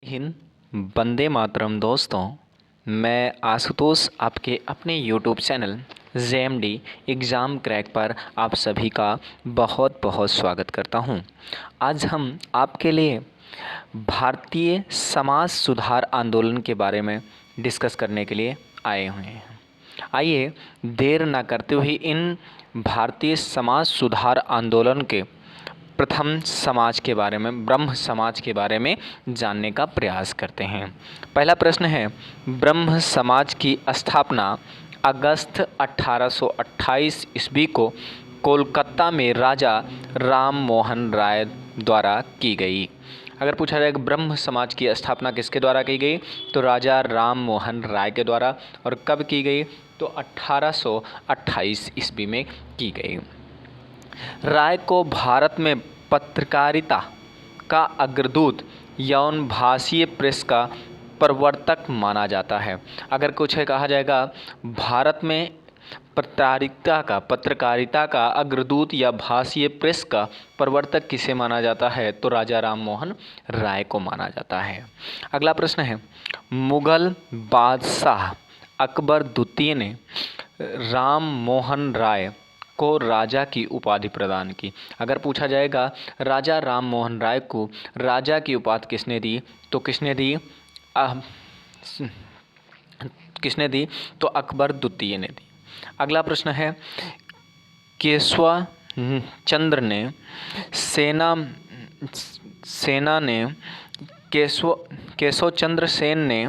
हिंद। वंदे मातरम दोस्तों। मैं आशुतोष आपके अपने YouTube channel JMD exam crack पर आप सभी का बहुत बहुत स्वागत करता हूं। आज हम आपके लिए भारतीय समाज सुधार आंदोलन के बारे में डिस्कस करने के लिए आए हुए हैं। आइए देर ना करते हुए इन भारतीय समाज सुधार आंदोलन के प्रथम समाज के बारे में, ब्रह्म समाज के बारे में जानने का प्रयास करते हैं। पहला प्रश्न है, ब्रह्म समाज की स्थापना अगस्त 1828 ईस्वी को कोलकाता में राजा राम मोहन राय द्वारा की गई। अगर पूछा जाए कि ब्रह्म समाज की स्थापना किसके द्वारा की गई, तो राजा राम मोहन राय के द्वारा। और कब की गई, तो 1828 ईस्वी में की गई। राय को भारत में पत्रकारिता का अग्रदूत यौन भाषीय प्रेस का प्रवर्तक माना जाता है। अगर कुछ कहा जाएगा भारत में पत्रकारिता का अग्रदूत या भाषीय प्रेस का प्रवर्तक किसे माना जाता है, तो राजा राम मोहन राय को माना जाता है। अगला प्रश्न है, मुगल बादशाह अकबर द्वितीय ने राम मोहन राय को राजा की उपाधि प्रदान की। अगर पूछा जाएगा राजा राम मोहन राय को राजा की उपाधि किसने दी, तो किसने दी, तो अकबर द्वितीय ने दी। अगला प्रश्न है, केशव चंद्र सेन ने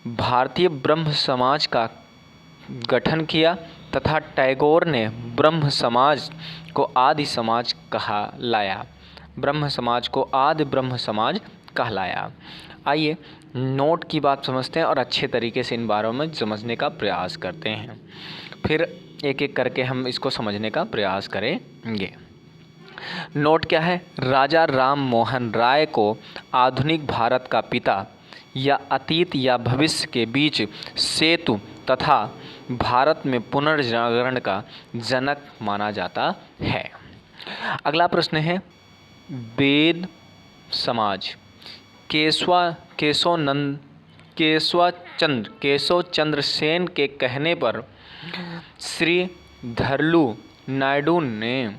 भारतीय ब्रह्म समाज का गठन किया तथा टैगोर ने ब्रह्म समाज को आदि समाज कहलाया। ब्रह्म समाज को आदि ब्रह्म समाज कहलाया। आइए नोट की बात समझते हैं और अच्छे तरीके से इन बारों में समझने का प्रयास करते हैं। फिर एक एक करके हम इसको समझने का प्रयास करेंगे। नोट क्या है, राजा राम मोहन राय को आधुनिक भारत का पिता या अतीत या भविष्य के बीच सेतु तथा भारत में पुनर्जागरण का जनक माना जाता है। अगला प्रश्न है, वेद समाज केशव चंद्र सेन के कहने पर श्री धरलू नायडू ने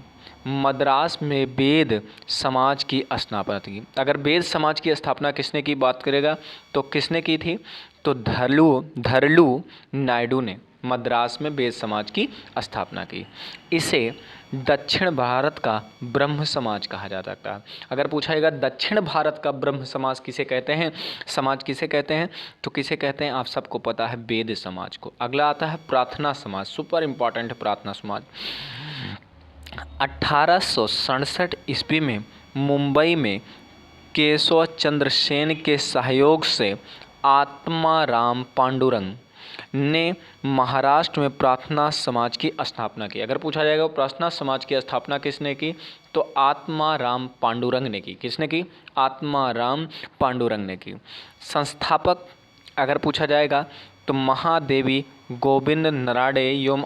मद्रास में वेद समाज की स्थापना की। अगर वेद समाज की स्थापना किसने की बात करेगा, तो किसने की थी, तो धरलू नायडू ने मद्रास में वेद समाज की स्थापना की। इसे दक्षिण भारत का ब्रह्म समाज कहा जाता है। अगर पूछा जाएगा दक्षिण भारत का ब्रह्म समाज किसे कहते हैं, तो किसे कहते हैं, आप सबको पता है, वेद समाज को। अगला आता है प्रार्थना समाज, सुपर इम्पॉर्टेंट प्रार्थना समाज। 1867 ईस्वी में मुंबई में केशव चंद्र सेन के सहयोग से आत्माराम पांडुरंग ने महाराष्ट्र में प्रार्थना समाज की स्थापना की। अगर पूछा जाएगा प्रार्थना समाज की स्थापना किसने की, तो आत्माराम पांडुरंग ने की। किसने की, आत्माराम पांडुरंग ने की। संस्थापक अगर पूछा जाएगा तो महादेवी गोविंद नराड़े एवं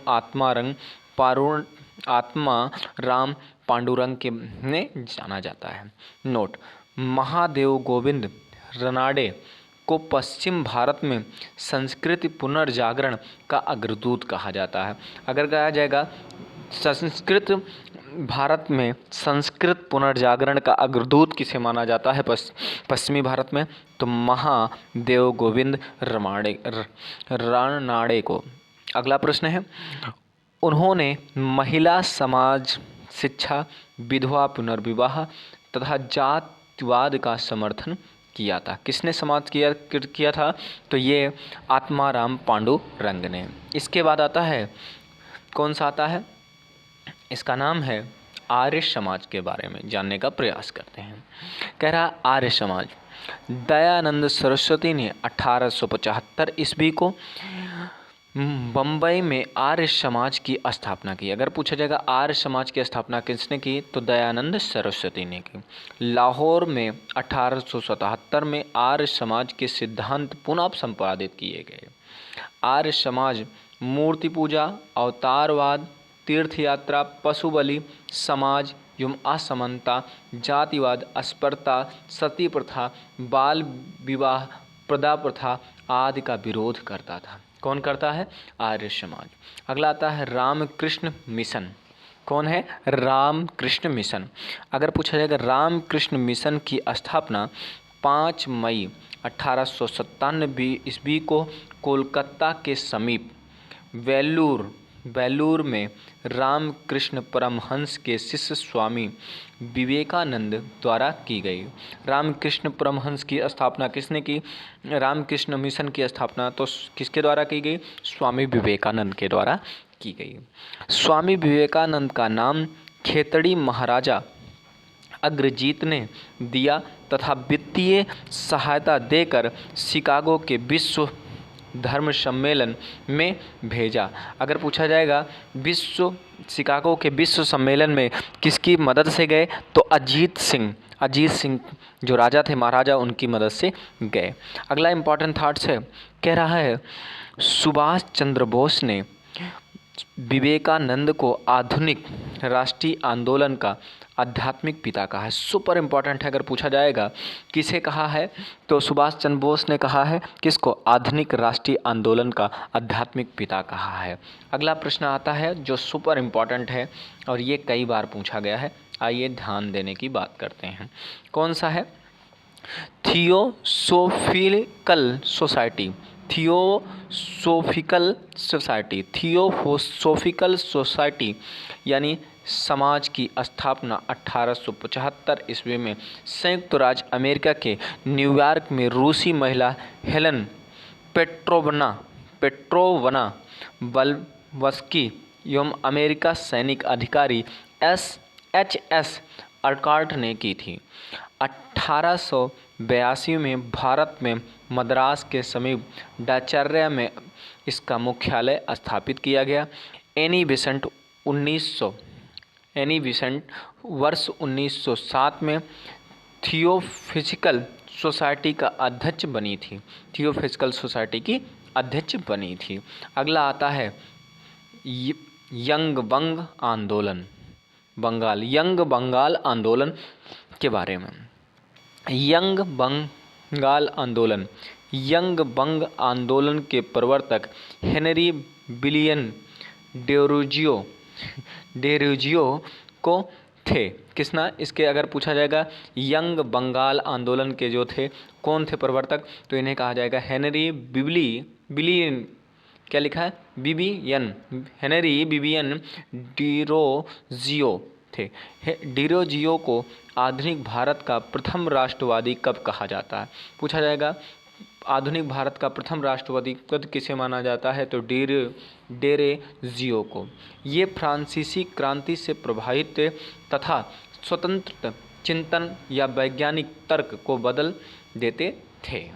आत्माराम पांडुरंग के ने जाना जाता है। नोट, महादेव गोविंद रनाड़े को पश्चिम भारत में संस्कृति पुनर्जागरण का अग्रदूत कहा जाता है। अगर कहा जाएगा भारत में संस्कृत पुनर्जागरण का अग्रदूत किसे माना जाता है पश्चिमी भारत में, तो महादेव गोविंद रानड़े को। अगला प्रश्न है, उन्होंने महिला समाज, शिक्षा, विधवा पुनर्विवाह तथा जातिवाद का समर्थन किया था। किसने समाज किया था, तो ये आत्माराम पांडुरंग ने। इसके बाद आता है, कौन सा आता है, इसका नाम है आर्य समाज के बारे में जानने का प्रयास करते हैं। कह रहा आर्य समाज, दयानंद सरस्वती ने 1875 ईस्वी को बम्बई में आर्य समाज की स्थापना की। अगर पूछा जाएगा आर्य समाज की स्थापना किसने की, तो दयानंद सरस्वती ने की। लाहौर में 1877 में आर्य समाज के सिद्धांत पुनः संपादित किए गए। आर्य समाज मूर्ति पूजा, अवतारवाद, तीर्थ यात्रा, पशु बलि समाज एवं असमानता, जातिवाद, अस्पृश्यता, सती प्रथा, बाल विवाह, प्रदा प्रथा आदि का विरोध करता था। कौन करता है? आर्य समाज। अगला आता है रामकृष्ण मिशन। कौन है? रामकृष्ण मिशन। अगर पूछा जाएगा रामकृष्ण मिशन की स्थापना 5 मई 1897 ईस्वी को कोलकाता के समीप वेल्लूर में रामकृष्ण परमहंस के शिष्य स्वामी विवेकानंद द्वारा की गई। रामकृष्ण परमहंस की स्थापना किसने की? रामकृष्ण मिशन की स्थापना तो किसके द्वारा की गई? स्वामी विवेकानंद के द्वारा की गई। स्वामी विवेकानंद का नाम खेतड़ी महाराजा अग्रजीत ने दिया तथा वित्तीय सहायता देकर शिकागो के विश्व धर्म सम्मेलन में भेजा। अगर पूछा जाएगा शिकागो के विश्व सम्मेलन में किसकी मदद से गए? तो अजीत सिंह जो राजा थे, महाराजा, उनकी मदद से गए। अगला इंपॉर्टेंट थॉट्स है, कह रहा है सुभाष चंद्र बोस ने विवेकानंद को आधुनिक राष्ट्रीय आंदोलन का आध्यात्मिक पिता कहा है। सुपर इम्पॉर्टेंट है। अगर पूछा जाएगा किसे कहा है तो सुभाष चंद्र बोस ने कहा है। किसको? आधुनिक राष्ट्रीय आंदोलन का आध्यात्मिक पिता कहा है। अगला प्रश्न आता है जो सुपर इम्पॉर्टेंट है और ये कई बार पूछा गया है। आइए ध्यान देने की बात करते हैं। कौन सा है? थियोसोफिकल सोसाइटी यानी समाज की स्थापना 1875 ईस्वी में संयुक्त राज्य अमेरिका के न्यूयॉर्क में रूसी महिला हेलन पेट्रोवना बल्वस्की एवं अमेरिका सैनिक अधिकारी एच.एस. अर्काट ने की थी। 1882 में भारत में मद्रास के समीप डाचर्या में इसका मुख्यालय स्थापित किया गया। एनी बेसेंट वर्ष 1907 में थियोसॉफिकल सोसाइटी का अध्यक्ष बनी थी। थियोसॉफिकल सोसाइटी की अध्यक्ष बनी थी। अगला आता है यंग बंगाल आंदोलन के बारे में। यंग बंग आंदोलन के प्रवर्तक हेनरी विलियम डेरोजियो को थे। किसना? इसके अगर पूछा जाएगा यंग बंगाल आंदोलन के जो थे, कौन थे प्रवर्तक? तो इन्हें कहा जाएगा हेनरी बिलियन, क्या लिखा है? हेनरी विवियन डेरोजियो थे। डेरोजियो को आधुनिक भारत का प्रथम राष्ट्रवादी कब कहा जाता है? पूछा जाएगा आधुनिक भारत का प्रथम राष्ट्रवादी कब किसे माना जाता है? तो डेरोजियो को। ये फ्रांसीसी क्रांति से प्रभावित तथा स्वतंत्र चिंतन या वैज्ञानिक तर्क को बदल देते थे।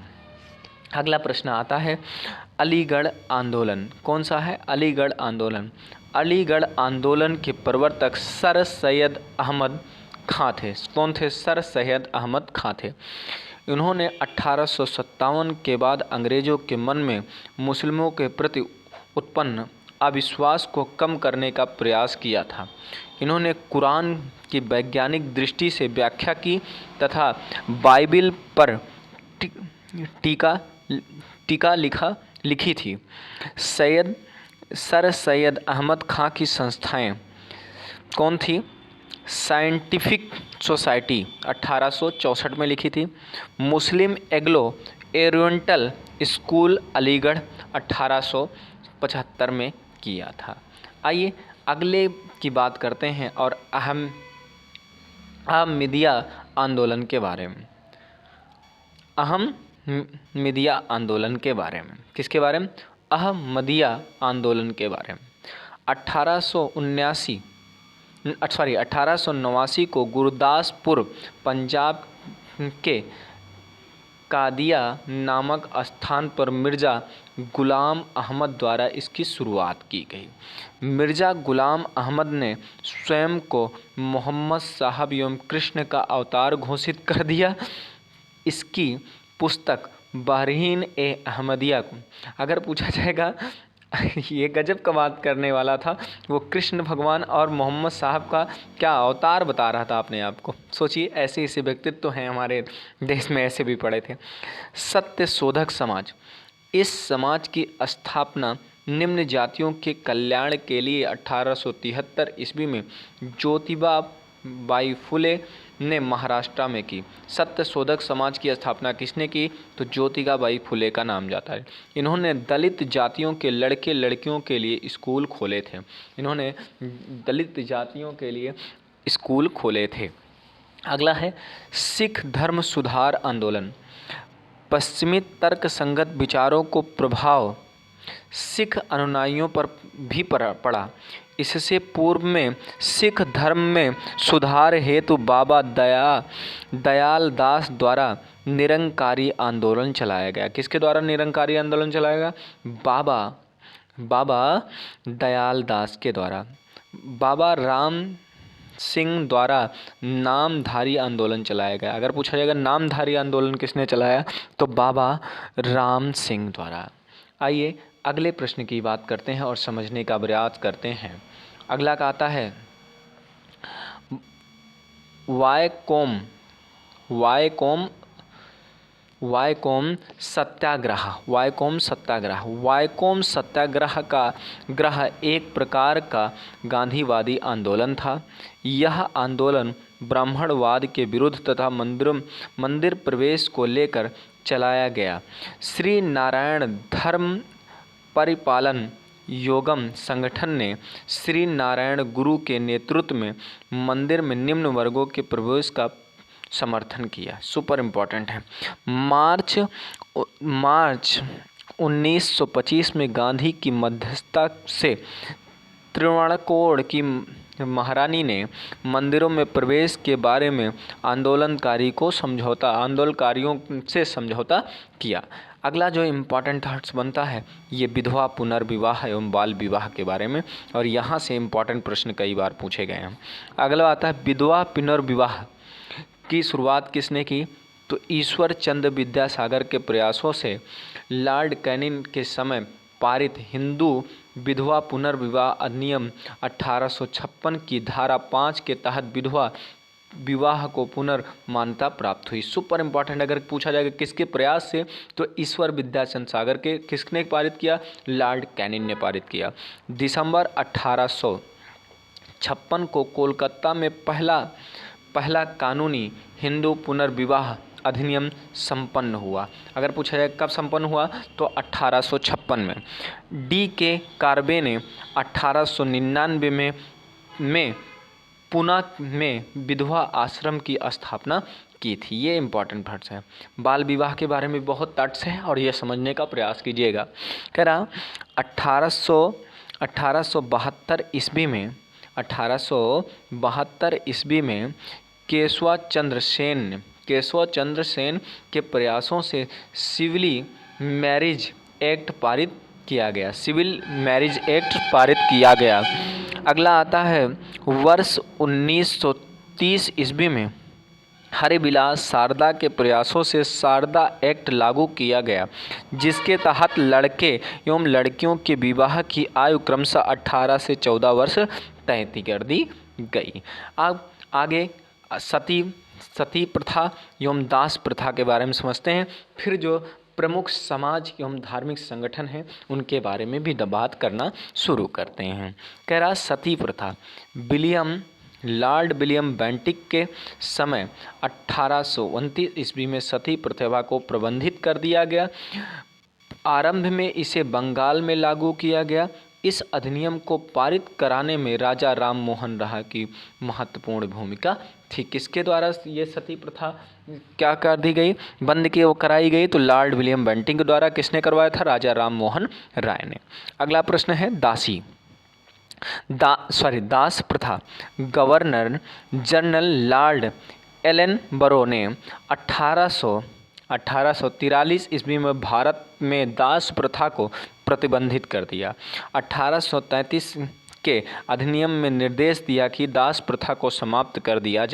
अगला प्रश्न आता है अलीगढ़ आंदोलन। कौन सा है? अलीगढ़ आंदोलन। अलीगढ़ आंदोलन के प्रवर्तक सर सैयद अहमद खां थे। कौन थे? सर सैयद अहमद खां थे। इन्होंने 1857 के बाद अंग्रेज़ों के मन में मुस्लिमों के प्रति उत्पन्न अविश्वास को कम करने का प्रयास किया था। इन्होंने कुरान की वैज्ञानिक दृष्टि से व्याख्या की तथा बाइबिल पर टीका लिखी थी। सर सैयद अहमद खां की संस्थाएं कौन थी? साइंटिफिक सोसाइटी 1864 में लिखी थी। मुस्लिम एंग्लो ओरिएंटल स्कूल अलीगढ़ 1875 में किया था। आइए अगले की बात करते हैं और अहमदिया आंदोलन के बारे में। अहमदिया आंदोलन के बारे में। किसके बारे में? अहमदिया आंदोलन के बारे में। 1889 को गुरदासपुर पंजाब के कादिया नामक स्थान पर मिर्ज़ा गुलाम अहमद द्वारा इसकी शुरुआत की गई। मिर्ज़ा गुलाम अहमद ने स्वयं को मोहम्मद साहब एवं कृष्ण का अवतार घोषित कर दिया। इसकी पुस्तक बरहीन ए अहमदिया को, अगर पूछा जाएगा ये गजब का बात करने वाला था। वो कृष्ण भगवान और मोहम्मद साहब का क्या अवतार बता रहा था अपने आप को। सोचिए, ऐसे ऐसे व्यक्तित्व तो हैं हमारे देश में, ऐसे भी पड़े थे। सत्य शोधक समाज, इस समाज की स्थापना निम्न जातियों के कल्याण के लिए 1873 ईस्वी में ज्योतिबा बाई फुले ने महाराष्ट्र में की। सत्य शोधक समाज की स्थापना किसने की? तो ज्योतिबा बाई फुले का नाम जाता है। इन्होंने दलित जातियों के लड़के लड़कियों के लिए स्कूल खोले थे। इन्होंने दलित जातियों के लिए स्कूल खोले थे। अगला है सिख धर्म सुधार आंदोलन। पश्चिमी तर्क संगत विचारों को प्रभाव सिख अनुयायियों पर भी पड़ा। इससे पूर्व में सिख धर्म में सुधार हेतु बाबा दयाल दास द्वारा निरंकारी आंदोलन चलाया गया। किसके द्वारा निरंकारी आंदोलन चलाया गया? बाबा दयाल दास के द्वारा। बाबा राम सिंह द्वारा नामधारी आंदोलन चलाया गया। अगर पूछा जाएगा नामधारी आंदोलन किसने चलाया, तो बाबा राम सिंह द्वारा। आइए अगले प्रश्न की बात करते हैं और समझने का प्रयास करते हैं। अगला का आता है वायकोम सत्याग्रह। वायकोम सत्याग्रह का ग्रह एक प्रकार का गांधीवादी आंदोलन था। यह आंदोलन ब्राह्मणवाद के विरुद्ध तथा मंदिर प्रवेश को लेकर चलाया गया। श्री नारायण धर्म परिपालन योगम संगठन ने श्री नारायण गुरु के नेतृत्व में मंदिर में निम्न वर्गों के प्रवेश का समर्थन किया। सुपर इम्पोर्टेंट है। मार्च 1925 में गांधी की मध्यस्थता से त्रिवणकोड़ की महारानी ने मंदिरों में प्रवेश के बारे में आंदोलनकारियों से समझौता किया। अगला जो इम्पॉर्टेंट थॉट्स बनता है ये विधवा पुनर्विवाह एवं बाल विवाह के बारे में, और यहाँ से इम्पॉर्टेंट प्रश्न कई बार पूछे गए हैं। अगला आता है विधवा पुनर्विवाह की शुरुआत किसने की? तो ईश्वर चंद्र विद्यासागर के प्रयासों से लॉर्ड कैनिंग के समय पारित हिंदू विधवा पुनर्विवाह अधिनियम 1856 की धारा 5 के तहत विधवा विवाह को पुनर्मान्यता प्राप्त हुई। Super important. अगर पूछा जाएगा किसके प्रयास से, तो ईश्वर विद्याचंद्र सागर के। किसने पारित किया? लॉर्ड कैनिंग ने पारित किया। दिसंबर 1856 को कोलकाता में पहला कानूनी हिंदू पुनर्विवाह अधिनियम संपन्न हुआ। अगर पूछा जाए कब संपन्न हुआ, तो 1856 में। डी के कार्बे ने 1899 में पुणे में विधवा आश्रम की स्थापना की थी। ये इम्पॉर्टेंट फैक्ट्स हैं। बाल विवाह के बारे में बहुत तथ्य है और ये समझने का प्रयास कीजिएगा। कह रहा 1872 ईस्वी में केशव चंद्र सेन के प्रयासों से सिविल मैरिज एक्ट पारित किया गया। अगला आता है वर्ष 1930 ईस्वी में हरिबिलास शारदा के प्रयासों से शारदा एक्ट लागू किया गया, जिसके तहत लड़के एवं लड़कियों के विवाह की आयु क्रमशः 18 से 14 वर्ष तय कर दी गई। अब आगे सती प्रथा एवं दास प्रथा के बारे में समझते हैं। फिर जो प्रमुख समाज एवं धार्मिक संगठन हैं उनके बारे में भी बात करना शुरू करते हैं। कह रहा सती प्रथा लॉर्ड विलियम बेंटिक के समय 1829 ईस्वी में सती प्रथा को प्रतिबंधित कर दिया गया। आरंभ में इसे बंगाल में लागू किया गया। इस अधिनियम को पारित कराने में राजा राम मोहन राय की महत्वपूर्ण भूमिका थी। किसके द्वारा ये सती प्रथा क्या कर दी गई, बंद की वो कराई गई? तो लॉर्ड विलियम बेंटिक के द्वारा। किसने करवाया था? राजा राम मोहन राय ने। अगला प्रश्न है दास प्रथा। गवर्नर जनरल लॉर्ड एलन बरो ने 1843 ईस्वी में भारत में दास प्रथा को प्रतिबंधित कर दिया। 1833 के अधिनियम में निर्देश दिया कि दास प्रथा को समाप्त कर दिया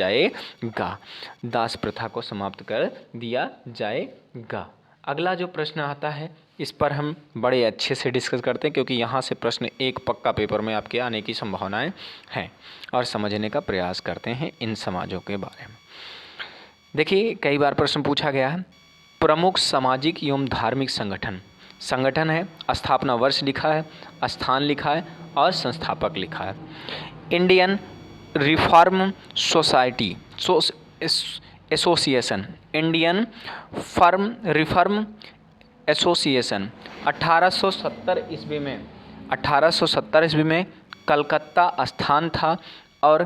जाएगा। अगला जो प्रश्न आता है इस पर हम बड़े अच्छे से डिस्कस करते हैं, क्योंकि यहाँ से प्रश्न एक पक्का पेपर में आपके आने की संभावनाएं हैं, और समझने का प्रयास करते हैं इन समाजों के बारे में। देखिए, कई बार प्रश्न पूछा गया है, प्रमुख सामाजिक एवं धार्मिक संगठन है, स्थापना वर्ष लिखा है, स्थान लिखा है और संस्थापक लिखा है। Indian reform society association, Indian reform association 1870 ईस्वी में कलकत्ता स्थान था और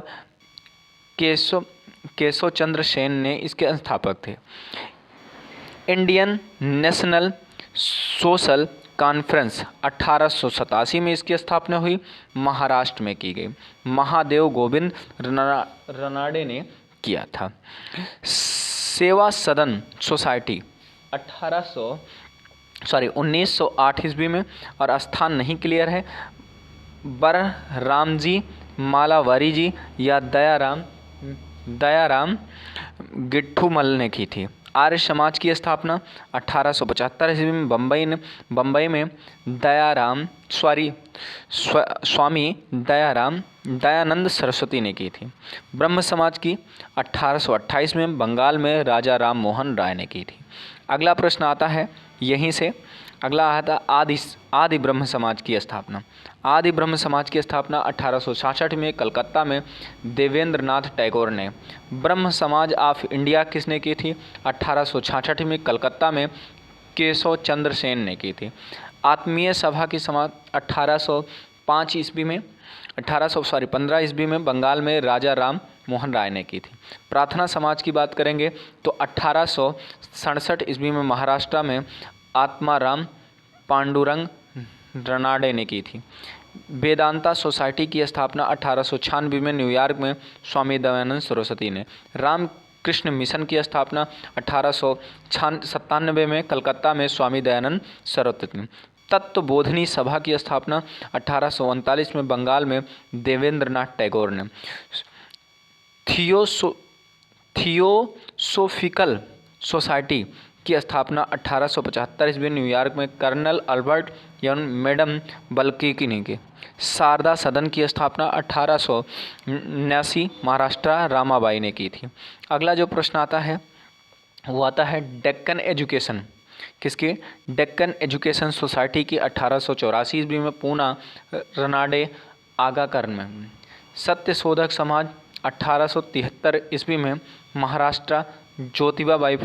केशव चंद्र सेन ने इसके संस्थापक थे। इंडियन नेशनल सोशल कॉन्फ्रेंस 1887 में इसकी स्थापना हुई, महाराष्ट्र में की गई, महादेव गोविंद रनाडे ने किया था। सेवा सदन सोसाइटी 1908 ईस्वी में, और स्थान नहीं क्लियर है, बरराम जी, मालावारी जी या दयाराम गिट्ठूमल ने की थी। आर्य समाज की स्थापना 1875 ईस्वी में बम्बई में स्वामी दयानंद सरस्वती ने की थी। ब्रह्म समाज की 1828 में बंगाल में राजा राम मोहन राय ने की थी। अगला प्रश्न आता है यहीं से, अगला आता आदि ब्रह्म समाज की स्थापना। आदि ब्रह्म समाज की स्थापना 1866 में कलकत्ता में देवेंद्र नाथ टैगोर ने। ब्रह्म समाज ऑफ इंडिया किसने की थी? 1866 में कलकत्ता में केशव चंद्र सेन ने की थी। आत्मीय सभा की समाज 1815 ईस्वी में बंगाल में राजा राम मोहन राय ने की थी। प्रार्थना समाज की बात करेंगे तो 1867 ईस्वी में महाराष्ट्र में आत्माराम पांडुरंग रनाडे ने की थी। वेदांता सोसाइटी की स्थापना 1896 में न्यूयॉर्क में स्वामी दयानंद सरस्वती ने। रामकृष्ण मिशन की स्थापना 1897 में कलकत्ता में स्वामी दयानंद सरस्वती ने। तत्वबोधिनी सभा की स्थापना 1839 में बंगाल में देवेंद्र नाथ टैगोर ने। थियोसोफिकल सोसाइटी की स्थापना 1875 ईस्वी न्यूयॉर्क में कर्नल अल्बर्ट एवं मैडम बल्की ने की। शारदा सदन की स्थापना 1879 महाराष्ट्र रामाबाई ने की थी। अगला जो प्रश्न आता है वो आता है डेक्कन एजुकेशन किसकी? डेक्कन एजुकेशन सोसाइटी की 1884 ईस्वी में पूना रनाडे आगाकरण में। सत्य शोधक समाज 1873 ईस्वी में महाराष्ट्र ज्योतिबाबाई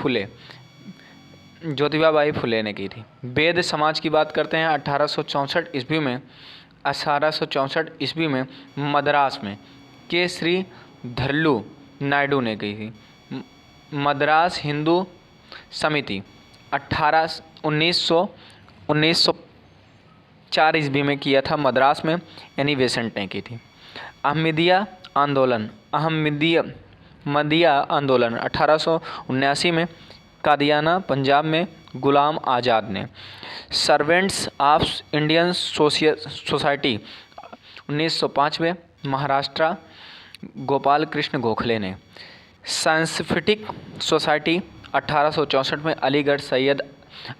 फुले ने की थी। वेद समाज की बात करते हैं 1864 ईस्वी में मद्रास में के श्री धरलू नायडू ने की थी। मद्रास हिंदू समिति 1904 ईस्वी में किया था मद्रास में, यानी बेसेंट ने की थी। अहमदिया आंदोलन 1879 में कादियाना पंजाब में गुलाम आज़ाद ने। सर्वेंट्स ऑफ इंडियन सोसाइटी 1905 में महाराष्ट्र गोपाल कृष्ण गोखले ने। साइंटिफिक सोसाइटी 1864 में अलीगढ़ सैयद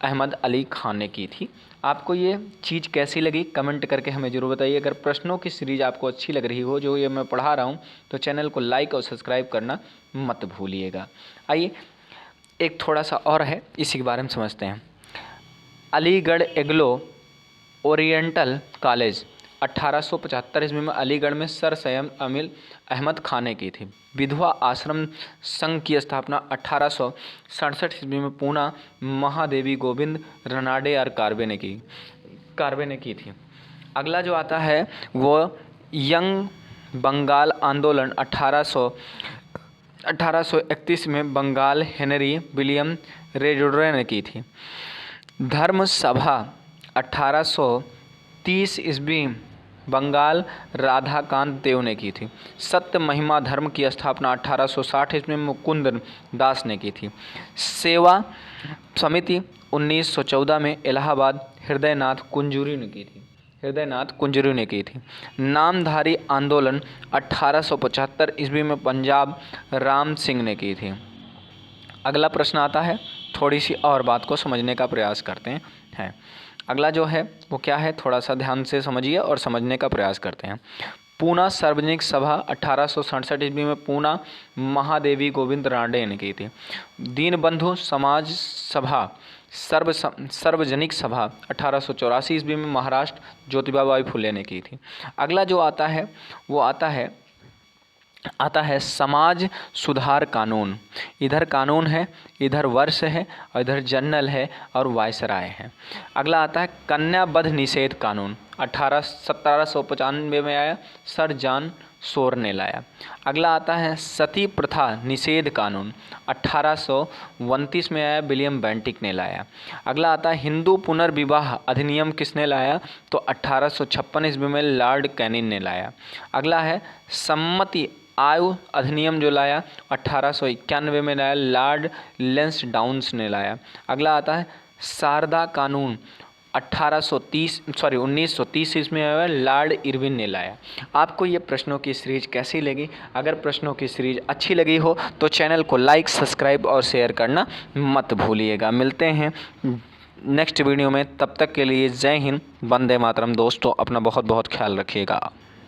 अहमद अली खान ने की थी। आपको ये चीज़ कैसी लगी कमेंट करके हमें ज़रूर बताइए। अगर प्रश्नों की सीरीज़ आपको अच्छी लग रही हो जो ये मैं पढ़ा रहा हूँ तो चैनल को लाइक और सब्सक्राइब करना मत भूलिएगा। आइए एक थोड़ा सा और है, इसी के बारे में समझते हैं। अलीगढ़ एग्लो ओरिएंटल कॉलेज 1875 ईस्वी में अलीगढ़ में सर सैयद अहमद खान ने की थी। विधवा आश्रम संघ की स्थापना 1867 ईस्वी में पूना महादेवी गोविंद रनाडे और कार्वे ने की थी। अगला जो आता है वो यंग बंगाल आंदोलन 1831 में बंगाल हेनरी विलियम रेडोरे ने की थी। धर्म सभा 1830 ईस्वी बंगाल राधाकांत देव ने की थी। सत्य महिमा धर्म की स्थापना 1860 ईस्वी में मुकुंद दास ने की थी। सेवा समिति 1914 में इलाहाबाद हृदयनाथ कुंजूरी ने की थी। नामधारी आंदोलन 1875 ईस्वी में पंजाब राम सिंह ने की थी। अगला प्रश्न आता है थोड़ी सी और बात को समझने का प्रयास करते हैं। अगला जो है वो क्या है, थोड़ा सा ध्यान से समझिए और समझने का प्रयास करते हैं। पूना सार्वजनिक सभा 1867 ईस्वी में पूना महादेवी गोविंद रानडे ने की थी। दीनबंधु समाज सभा सार्वजनिक सभा 1884 ईस्वी में महाराष्ट्र ज्योतिबा बाई फुले ने की थी। अगला जो आता है वो आता है समाज सुधार कानून। इधर कानून है, इधर वर्ष है और इधर जनरल है और वायसराय है। अगला आता है कन्या वध निषेध कानून। 1795 में आया, सर जॉन शोर ने लाया। अगला आता है सती प्रथा निषेध कानून। 1829 में आया, विलियम बेंटिक ने लाया। अगला आता है हिंदू पुनर्विवाह अधिनियम किसने लाया, तो 1856 ईस्वी में लॉर्ड कैनिंग ने लाया। अगला है सम्मति आयु अधिनियम जो लाया 1891 में लाया, लॉर्ड लैंसडाउन ने लाया। अगला आता है शारदा कानून 1930 ईस्वी में आया, लॉर्ड इरविन ने लाया। आपको ये प्रश्नों की सीरीज कैसी लगी? अगर प्रश्नों की सीरीज अच्छी लगी हो तो चैनल को लाइक, सब्सक्राइब और शेयर करना मत भूलिएगा। मिलते हैं नेक्स्ट वीडियो में, तब तक के लिए जय हिंद, वंदे मातरम। दोस्तों अपना बहुत बहुत ख्याल रखिएगा।